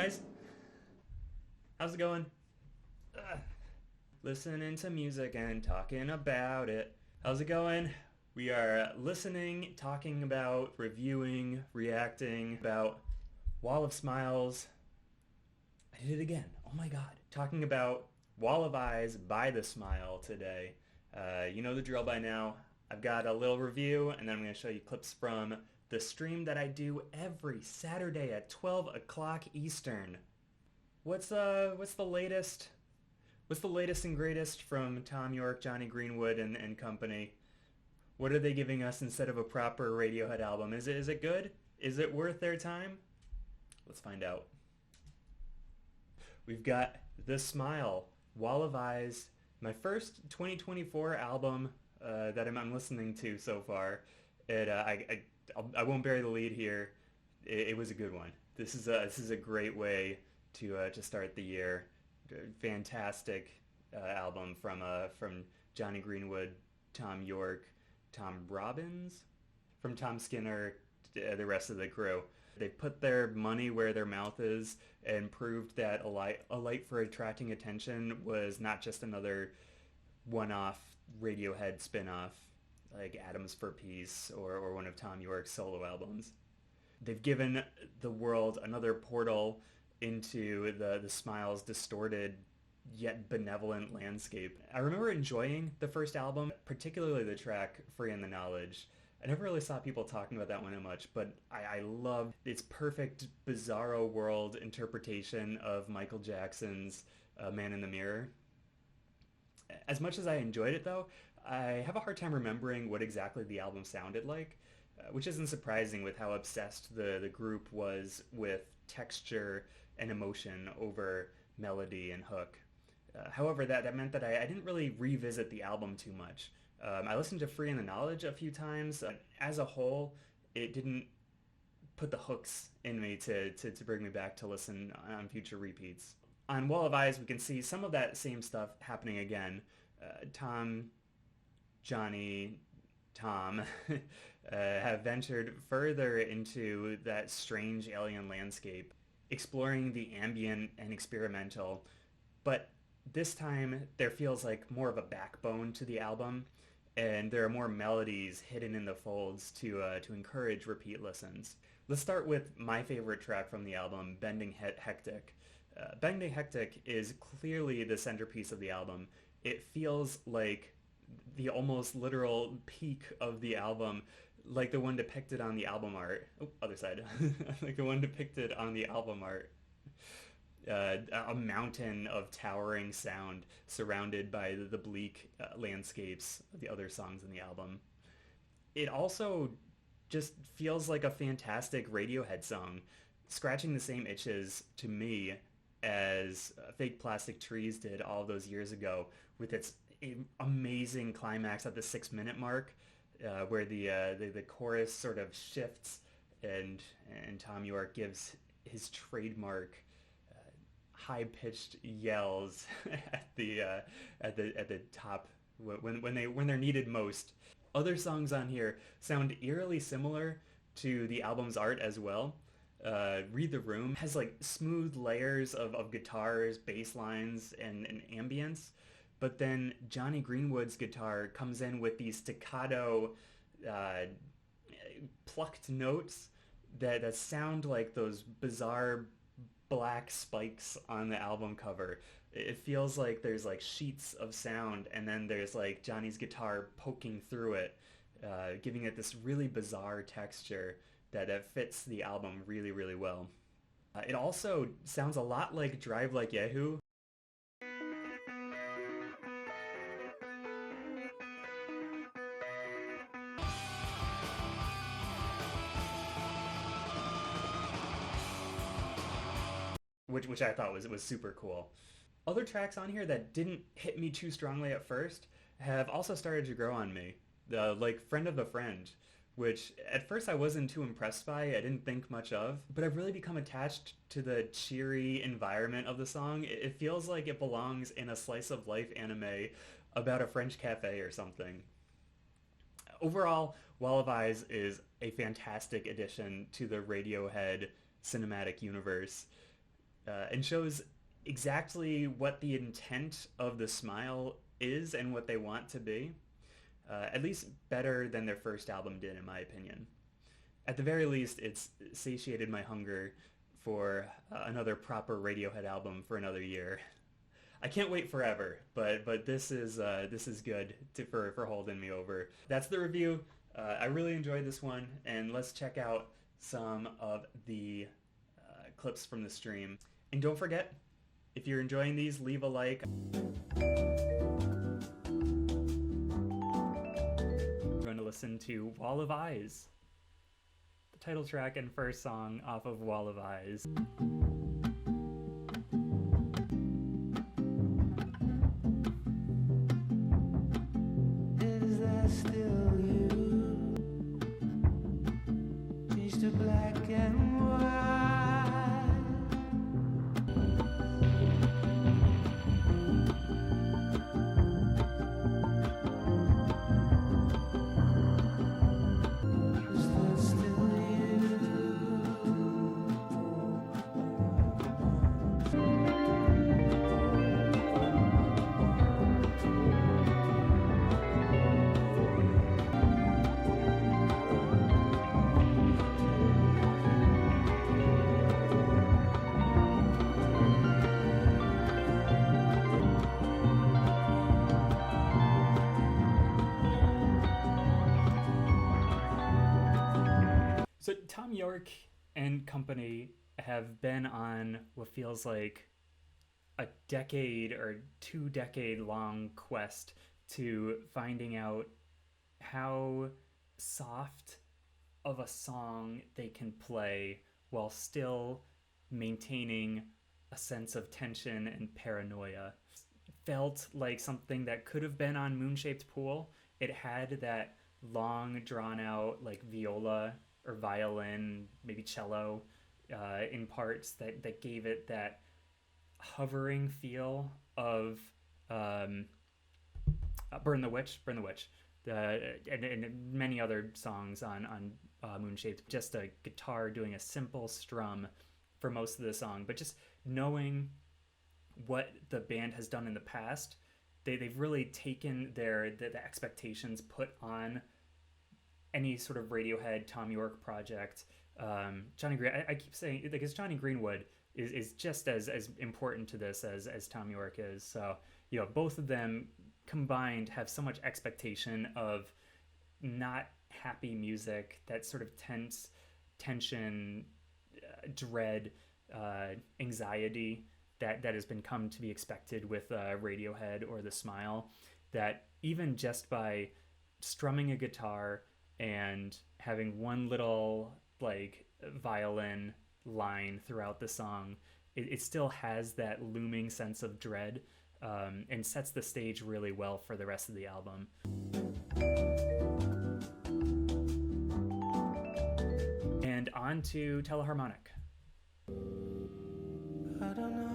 guys? How's it going? Listening to music and talking about it. How's it going? We are listening, talking about, reviewing, reacting about Wall of Smiles. I did it again. Oh my god. Talking about Wall of Eyes by The Smile today. You know the drill by now. I've got a little review, and then I'm going to show you clips from the stream that I do every Saturday at 12 o'clock Eastern. What's the latest? What's the latest and greatest from Tom York, Johnny Greenwood, and company? What are they giving us instead of a proper Radiohead album? Is it good? Is it worth their time? Let's find out. We've got The Smile, Wall of Eyes, my first 2024 album that I'm listening to so far. I won't bury the lead here. It was a good one. This is a great way to start the year. Fantastic album from Johnny Greenwood, Tom York, Tom Robbins, from Tom Skinner, the rest of the crew. They put their money where their mouth is and proved that a light for attracting attention was not just another one-off Radiohead spin-off like Atoms for Peace or one of Tom York's solo albums. They've given the world another portal into the Smile's distorted yet benevolent landscape. I remember enjoying the first album, particularly the track Free in the Knowledge. I never really saw people talking about that one that much, but I loved its perfect bizarro world interpretation of Michael Jackson's Man in the Mirror. As much as I enjoyed it though, I have a hard time remembering what exactly the album sounded like, which isn't surprising with how obsessed the group was with texture and emotion over melody and hook. However, that meant that I didn't really revisit the album too much. I listened to Free in the Knowledge a few times. As a whole, it didn't put the hooks in me to bring me back to listen on future repeats. On Wall of Eyes, we can see some of that same stuff happening again. Tom, Johnny, Tom have ventured further into that strange alien landscape, exploring the ambient and experimental, but this time there feels like more of a backbone to the album, and there are more melodies hidden in the folds to encourage repeat listens. Let's start with my favorite track from the album, Bending Hectic. Bending Hectic is clearly the centerpiece of the album. It feels like the almost literal peak of the album, like the one depicted on the album art. Oh, other side. Like the one depicted on the album art. A mountain of towering sound surrounded by the bleak landscapes of the other songs in the album. It also just feels like a fantastic Radiohead song, scratching the same itches to me as Fake Plastic Trees did all those years ago, with its amazing climax at the 6-minute mark, where the chorus sort of shifts and Tom York gives his trademark high-pitched yells at the top when they're needed most. Other songs on here sound eerily similar to the album's art as well. Read the Room has like smooth layers of guitars, bass lines, and ambience, but then Johnny Greenwood's guitar comes in with these staccato, plucked notes that sound like those bizarre black spikes on the album cover. It feels like there's like sheets of sound, and then there's like Johnny's guitar poking through it, giving it this really bizarre texture that fits the album really, really well. It also sounds a lot like Drive Like Yahoo. Which I thought was super cool. Other tracks on here that didn't hit me too strongly at first have also started to grow on me. Like Friend of a Friend, which at first I wasn't too impressed by, I didn't think much of, but I've really become attached to the cheery environment of the song. It feels like it belongs in a slice of life anime about a French cafe or something. Overall, Wall of Eyes is a fantastic addition to the Radiohead cinematic universe. and shows exactly what the intent of the Smile is and what they want to be. At least better than their first album did, in my opinion. At the very least, it's satiated my hunger for another proper Radiohead album for another year. I can't wait forever, but this is good for holding me over. That's the review. I really enjoyed this one, and let's check out some of the clips from the stream. And don't forget, if you're enjoying these, leave a like. We're going to listen to Wall of Eyes, the title track and first song off of Wall of Eyes. Is there still you? Changed to black and white. Is there still you? So Tom York and company have been on what feels like a decade or 2 decade long quest to finding out how soft of a song they can play while still maintaining a sense of tension and paranoia. Felt like something that could have been on Moon-Shaped Pool. It had that long, drawn out, like viola or violin, maybe cello in parts that gave it that hovering feel of Burn the Witch, and many other songs on Moon-Shaped. Just a guitar doing a simple strum for most of the song, but just knowing what the band has done in the past, they've really taken the expectations put on any sort of Radiohead, Tom York project. Johnny Green, I keep saying, because Johnny Greenwood is just as important to this as Tom York is. So, you know, both of them combined have so much expectation of not happy music, that sort of tense tension, dread, anxiety that has been come to be expected with Radiohead or The Smile, that even just by strumming a guitar and having one little like violin line throughout the song, it still has that looming sense of dread, and sets the stage really well for the rest of the album. And on to Teleharmonic. I don't know.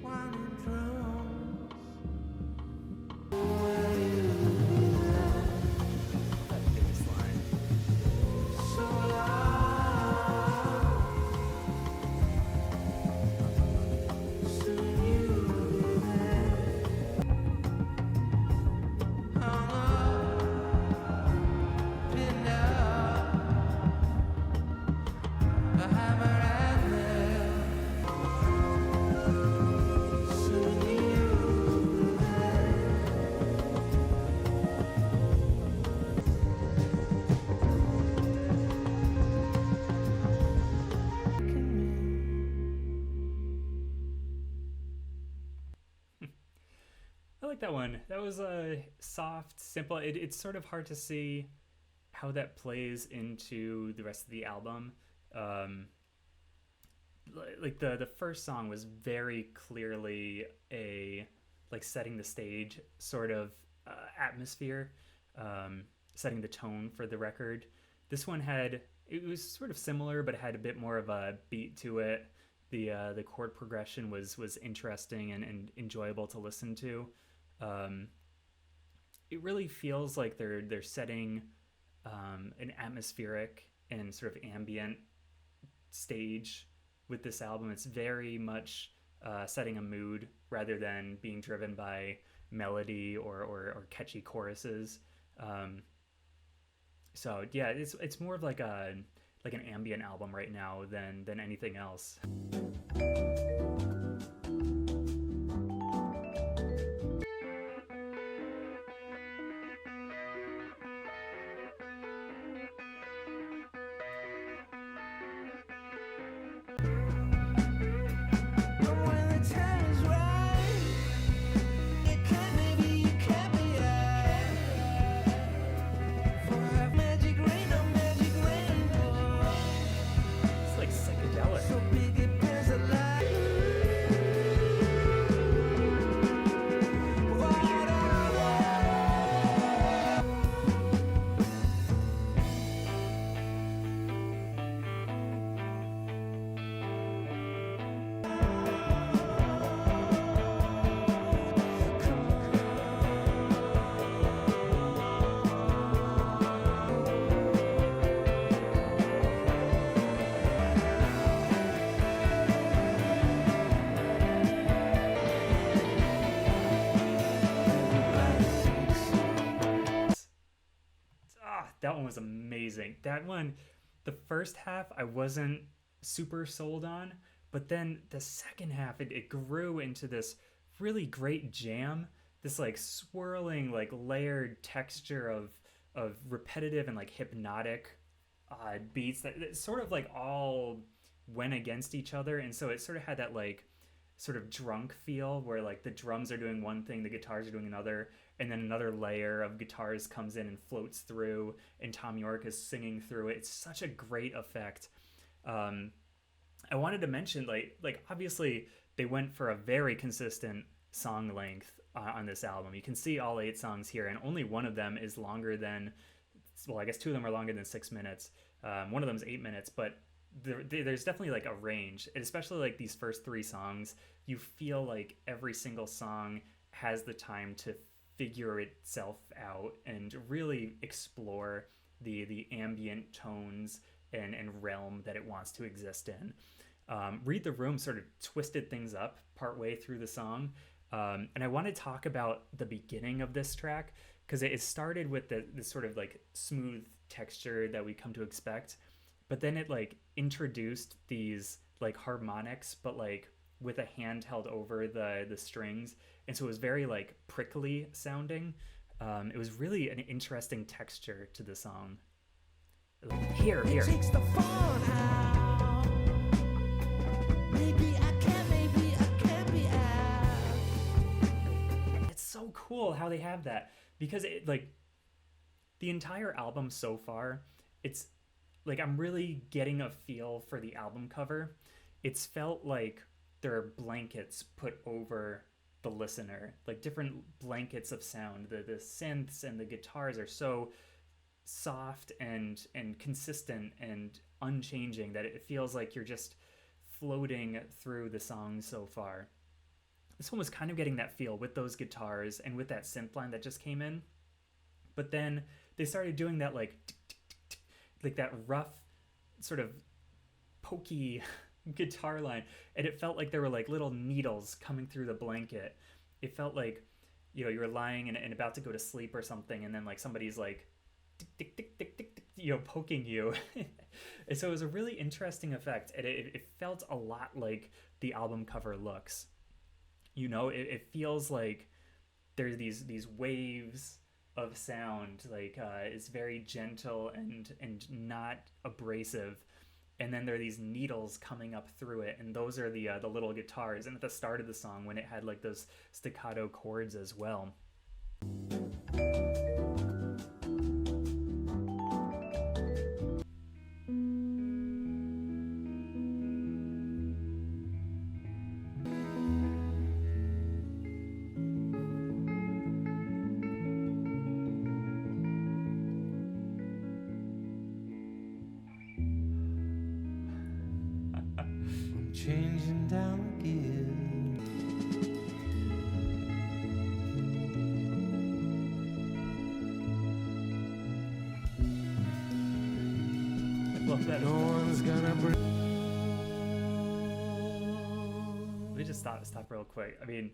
Winding drums. Where you That bass line. so loud. Soon you'll be there. Hung up, pinned out. A hammer and nail. Soon you'll be there. I like that one. That was a soft, simple. It's sort of hard to see how that plays into the rest of the album. Like the first song was very clearly a like setting the stage sort of atmosphere, setting the tone for the record. This one it was sort of similar, but it had a bit more of a beat to it. The chord progression was interesting and enjoyable to listen to. It really feels like they're setting an atmospheric and sort of ambient stage with this album. It's very much setting a mood rather than being driven by melody or catchy choruses. Um, so yeah, it's more of like an ambient album right now than anything else. But when the time is right, you can't, maybe you can't be out. For a magic rain, a magic rainbow. It's like psychedelic. So big it bears a light. That one was amazing. That one, the first half I wasn't super sold on, but then the second half it grew into this really great jam, this like swirling, like layered texture of repetitive and like hypnotic beats that sort of like all went against each other, and so it sort of had that like sort of drunk feel where like the drums are doing one thing, the guitars are doing another, and then another layer of guitars comes in and floats through, and Tom York is singing through it. It's such a great effect. Um, I wanted to mention like obviously they went for a very consistent song length on this album. You can see all 8 songs here, and only one of them is longer than, well, I guess 2 of them are longer than 6 minutes. One of them is 8 minutes, but there's definitely like a range, and especially like these first 3 songs. You feel like every single song has the time to figure itself out and really explore the ambient tones and realm that it wants to exist in. Read the Room sort of twisted things up partway through the song. And I want to talk about the beginning of this track because it started with this sort of like smooth texture that we come to expect, but then it like introduced these like harmonics, but like with a hand held over the strings, and so it was very like prickly sounding. It was really an interesting texture to the song. Here. It takes the fun out. Maybe I can't be out. It's so cool how they have that, because it like the entire album so far, it's like I'm really getting a feel for the album cover. It's felt like there are blankets put over the listener, like different blankets of sound. The synths and the guitars are so soft and consistent and unchanging that it feels like you're just floating through the songs so far. This one was kind of getting that feel with those guitars and with that synth line that just came in. But then they started doing that like like that rough sort of pokey guitar line, and it felt like there were like little needles coming through the blanket. It felt like, you know, you were lying and about to go to sleep or something, and then like somebody's like tick, tick, tick, tick, tick, tick, you know, poking you. And so it was a really interesting effect, and it felt a lot like the album cover looks. You know, it feels like there's these waves of sound, like it's very gentle and not abrasive, and then there are these needles coming up through it, and those are the little guitars. And at the start of the song, when it had like those staccato chords as well. I'm changing down again. love that. No one's gonna break. Let me just stop real quick. I mean,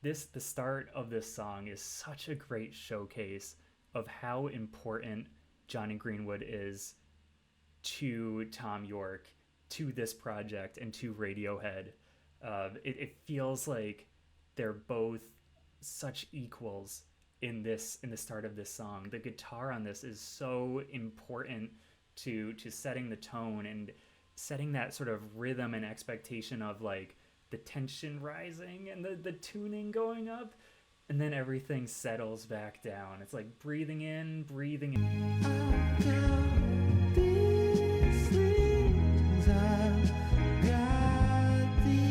the start of this song is such a great showcase of how important Johnny Greenwood is to Tom York, to this project, and to Radiohead. It feels like they're both such equals in the start of this song. The guitar on this is so important to setting the tone and setting that sort of rhythm and expectation of like the tension rising and the tuning going up, and then everything settles back down. It's like breathing in, breathing in. I've got these things, I've got these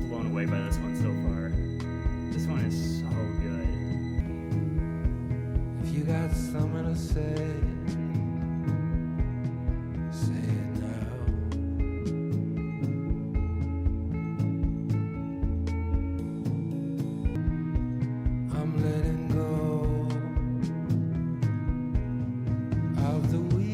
Blown away by this one so far. This one is so good. If you got something to say, say it now. I'm letting go of the wheel.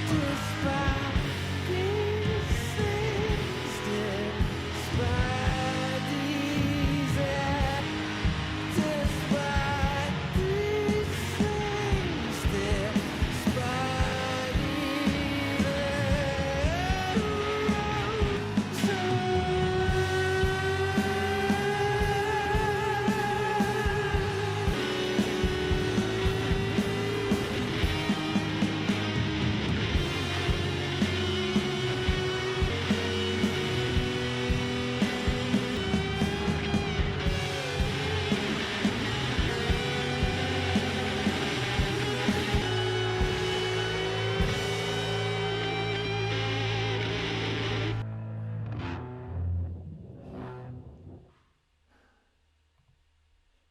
Despite these things, despite these despite these things, despite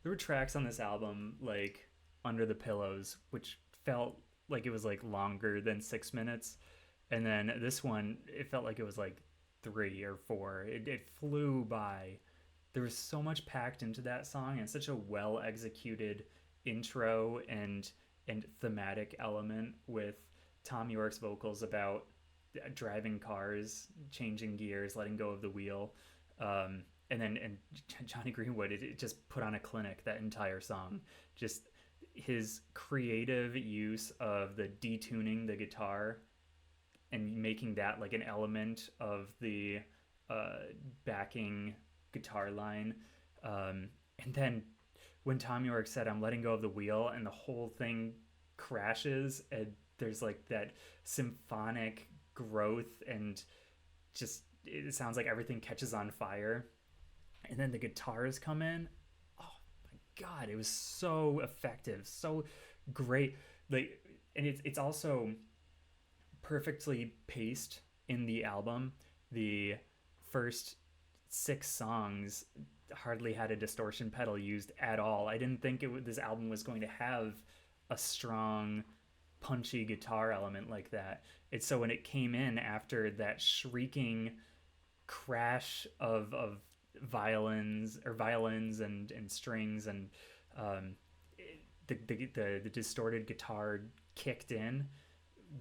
There were tracks on this album like Under the Pillows, which felt like it was like longer than 6 minutes, and then this one it felt like it was like 3 or 4. It flew by. There was so much packed into that song, and such a well executed intro and thematic element with Tom York's vocals about driving cars, changing gears, letting go of the wheel. And Johnny Greenwood, it just put on a clinic that entire song. Just his creative use of the detuning the guitar and making that like an element of the backing guitar line. And then when Tom York said, "I'm letting go of the wheel," and the whole thing crashes, and there's like that symphonic growth, and just it sounds like everything catches on fire. And then the guitars come in. Oh my god, it was so effective, so great. Like, and it's also perfectly paced in the album. The first 6 songs hardly had a distortion pedal used at all. I didn't think this album was going to have a strong, punchy guitar element like that. It's so when it came in after that shrieking crash of violins and strings, and the distorted guitar kicked in.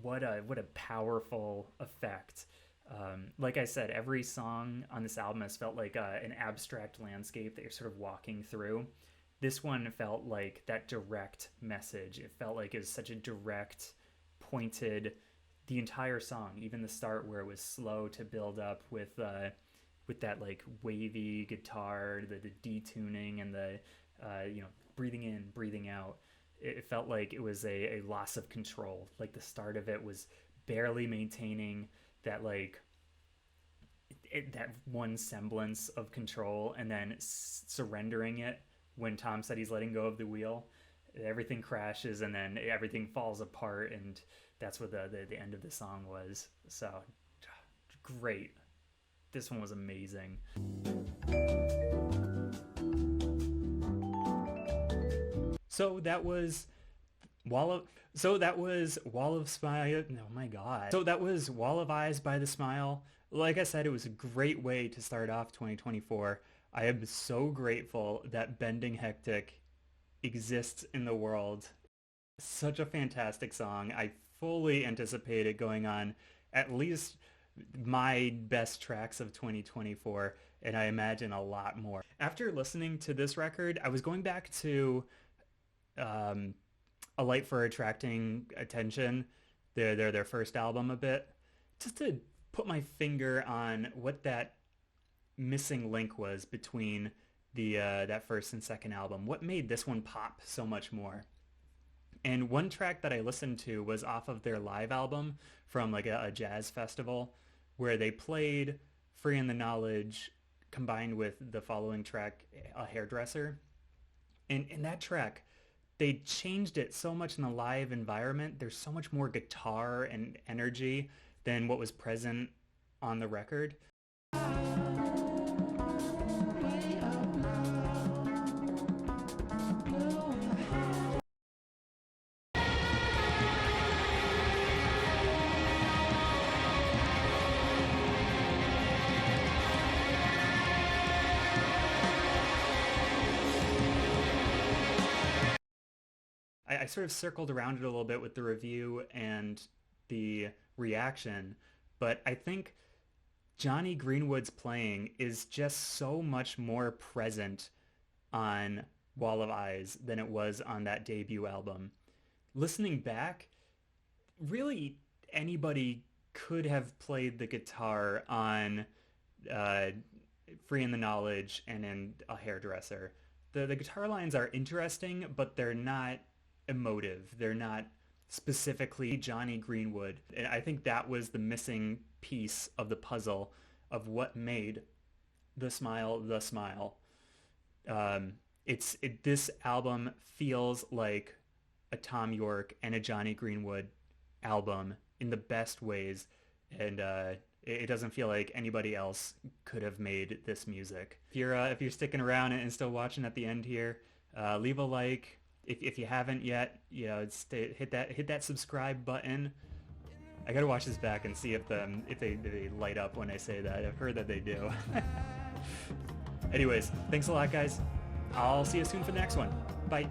What a powerful effect. Like I said, every song on this album has felt like an abstract landscape that you're sort of walking through. This one felt like that direct message. It felt like it was such a direct, pointed, the entire song, even the start where it was slow to build up with that like wavy guitar, the detuning, and the breathing in, breathing out. it felt like it was a loss of control. Like the start of it was barely maintaining that like that one semblance of control, and then surrendering it when Tom said he's letting go of the wheel. Everything crashes and then everything falls apart, and that's what the end of the song was. So great. This one was amazing. So that was Wall of Smile. No, my God. So that was Wall of Eyes by The Smile. Like I said, it was a great way to start off 2024. I am so grateful that Bending Hectic exists in the world. Such a fantastic song. I fully anticipate it going on at least my best tracks of 2024, and I imagine a lot more. After listening to this record, I was going back to A Light for Attracting Attention, their first album a bit, just to put my finger on what that missing link was between the that first and second album. What made this one pop so much more? And one track that I listened to was off of their live album from like a jazz festival, where they played Free in the Knowledge combined with the following track, A Hairdresser. And in that track, they changed it so much in the live environment. There's so much more guitar and energy than what was present on the record. I sort of circled around it a little bit with the review and the reaction, but I think Johnny Greenwood's playing is just so much more present on Wall of Eyes than it was on that debut album. Listening back, really anybody could have played the guitar on uh, Free in the Knowledge and in A Hairdresser. The guitar lines are interesting, but they're not emotive. They're not specifically Johnny Greenwood. And I think that was the missing piece of the puzzle of what made The Smile the Smile. This album feels like a Tom York and a Johnny Greenwood album in the best ways, and it doesn't feel like anybody else could have made this music. If you're sticking around and still watching at the end here, leave a like. If you haven't yet, hit that subscribe button. I gotta watch this back and see if they light up when I say that. I've heard that they do. Anyways, thanks a lot, guys. I'll see you soon for the next one. Bye.